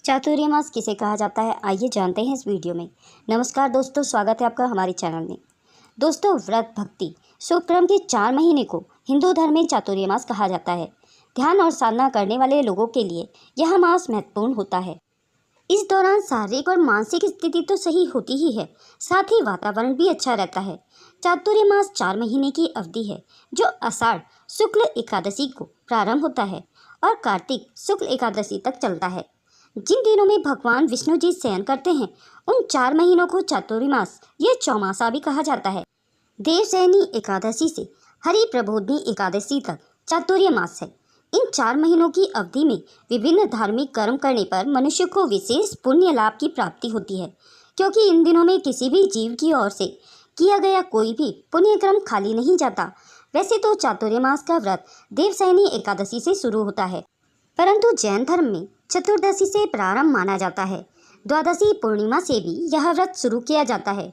चातुर्य मास किसे कहा जाता है, आइए जानते हैं इस वीडियो में। नमस्कार दोस्तों, स्वागत है आपका हमारे चैनल में। दोस्तों, व्रत, भक्ति, शुभ क्रम के 4 महीने को हिंदू धर्म में चातुर्य मास कहा जाता है। ध्यान और साधना करने वाले लोगों के लिए यह मास महत्वपूर्ण होता है। इस दौरान शारीरिक और मानसिक स्थिति तो सही होती ही है, साथ ही वातावरण भी अच्छा रहता है। चातुर्य मास 4 महीने की अवधि है, जो आषाढ़ शुक्ल एकादशी को प्रारंभ होता है और कार्तिक शुक्ल एकादशी तक चलता है। जिन दिनों में भगवान विष्णु जी शयन करते हैं, उन 4 महीनों को चातुर्मास या चौमासा भी कहा जाता है। देवशयनी एकादशी से हरि प्रबोधिनी एकादशी तक चातुर्य मास है। इन 4 महीनों की अवधि में विभिन्न धार्मिक कर्म करने पर मनुष्य को विशेष पुण्य लाभ की प्राप्ति होती है, क्योंकि इन दिनों में किसी भी जीव की ओर से किया गया कोई भी पुण्य कर्म खाली नहीं जाता। वैसे तो चातुर्य मास का व्रत देवशयनी एकादशी से शुरू होता है, परंतु जैन धर्म में चतुर्दशी से प्रारंभ माना जाता है। द्वादशी पूर्णिमा से भी यह व्रत शुरू किया जाता है।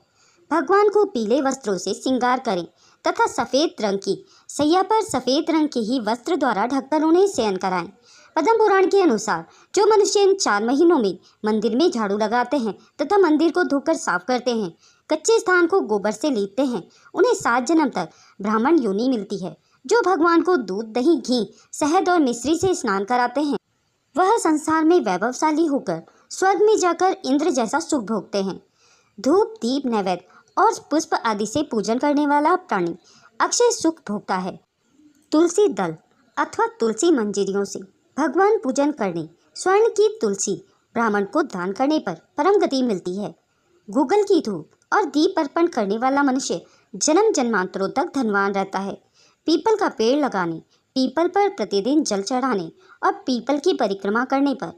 भगवान को पीले वस्त्रों से श्रृंगार करें तथा सफ़ेद रंग की सैया पर सफ़ेद रंग के ही वस्त्र द्वारा ढककर उन्हें शयन कराएं। पद्म पुराण के अनुसार जो मनुष्य इन 4 महीनों में मंदिर में झाड़ू लगाते हैं तथा मंदिर को धोकर साफ करते हैं, कच्चे स्थान को गोबर से लीपते हैं, उन्हें 7 जन्म तक ब्राह्मण योनि मिलती है। जो भगवान को दूध, दही, घी, शहद और मिश्री से स्नान कराते हैं, वह संसार में वैभवशाली होकर स्वर्ग में जाकर इंद्र जैसा सुख भोगते हैं। धूप, दीप, नैवेद्य और पुष्प आदि से पूजन करने वाला प्राणी अक्षय सुख भोगता है। तुलसी दल अथवा तुलसी मंजरियों से भगवान पूजन करने स्वर्ण की तुलसी ब्राह्मण को दान करने पर परम गति मिलती है। गूगल की धूप और दीप अर्पण करने वाला मनुष्य जन्म जन्मांतरों तक धनवान रहता है। पीपल का पेड़ लगाने, पीपल पर प्रतिदिन जल चढ़ाने और पीपल की परिक्रमा करने पर,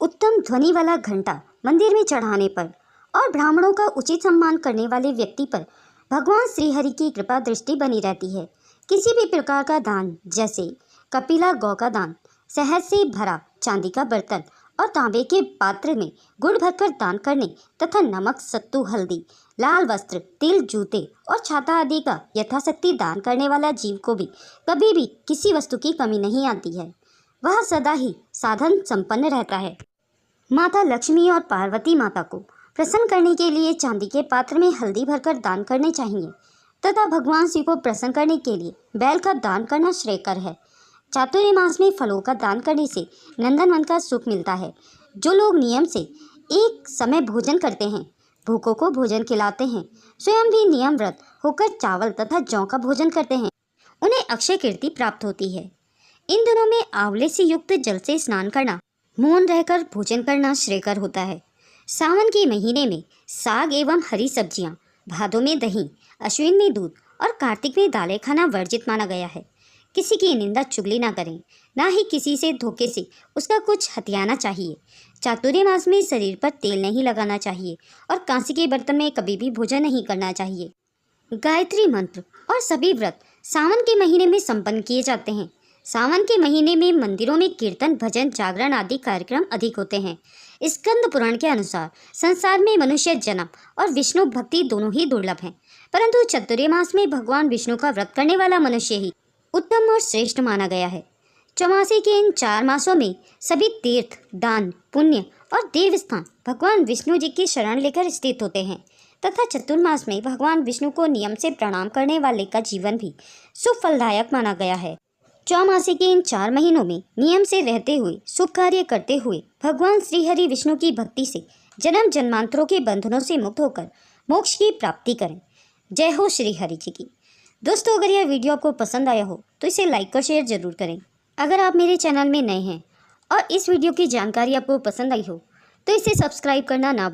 उत्तम ध्वनि वाला घंटा मंदिर में चढ़ाने पर और ब्राह्मणों का उचित सम्मान करने वाले व्यक्ति पर भगवान श्रीहरि की कृपा दृष्टि बनी रहती है। किसी भी प्रकार का दान, जैसे कपिला गौ का दान, शहद से भरा चांदी का बर्तन और तांबे के पात्र में गुड़ भरकर दान करने तथा नमक, सत्तू, हल्दी, लाल वस्त्र, तिल, जूते और छाता आदि का यथाशक्ति दान करने वाला जीव को भी कभी भी किसी वस्तु की कमी नहीं आती है। वह सदा ही साधन संपन्न रहता है। माता लक्ष्मी और पार्वती माता को प्रसन्न करने के लिए चांदी के पात्र में हल्दी भरकर दान करने चाहिए तथा भगवान शिव को प्रसन्न करने के लिए बैल का दान करना श्रेयकर है। चातुर्य मास में फलों का दान करने से नंदनवन का सुख मिलता है। जो लोग नियम से एक समय भोजन करते हैं, भूखों को भोजन खिलाते हैं, स्वयं भी नियम व्रत होकर चावल तथा जौ का भोजन करते हैं, उन्हें अक्षय कीर्ति प्राप्त होती है। इन दिनों में आंवले से युक्त जल से स्नान करना, मौन रहकर भोजन करना श्रेयकर होता है। सावन के महीने में साग एवं हरी सब्जियां, भादों में दही, अश्विन में दूध और कार्तिक में दालें खाना वर्जित माना गया है। किसी की निंदा चुगली ना करें, ना ही किसी से धोखे से उसका कुछ हथियाना चाहिए। चातुर्य मास में शरीर पर तेल नहीं लगाना चाहिए और कांसे के बर्तन में कभी भी भोजन नहीं करना चाहिए। गायत्री मंत्र और सभी व्रत सावन के महीने में संपन्न किए जाते हैं। सावन के महीने में मंदिरों में कीर्तन, भजन, जागरण आदि कार्यक्रम अधिक होते हैं। स्कंद पुराण के अनुसार संसार में मनुष्य जन्म और विष्णु भक्ति दोनों ही दुर्लभ हैं, परंतु चातुर्य मास में भगवान विष्णु का व्रत करने वाला मनुष्य ही उत्तम और श्रेष्ठ माना गया है। चौमासे के इन 4 मासों में सभी तीर्थ, दान, पुण्य और देव स्थान भगवान विष्णु जी की शरण लेकर स्थित होते हैं तथा चतुर्मास में भगवान विष्णु को नियम से प्रणाम करने वाले का जीवन भी सुफलदायक माना गया है। चौमासे के इन 4 महीनों में नियम से रहते हुए, शुभ कार्य करते हुए भगवान श्रीहरि विष्णु की भक्ति से जन्म जन्मांतरों के बंधनों से मुक्त होकर मोक्ष की प्राप्ति करें। जय हो श्रीहरि जी की। दोस्तों, अगर यह वीडियो आपको पसंद आया हो तो इसे लाइक और शेयर जरूर करें। अगर आप मेरे चैनल में नए हैं और इस वीडियो की जानकारी आपको पसंद आई हो तो इसे सब्सक्राइब करना ना भूलें।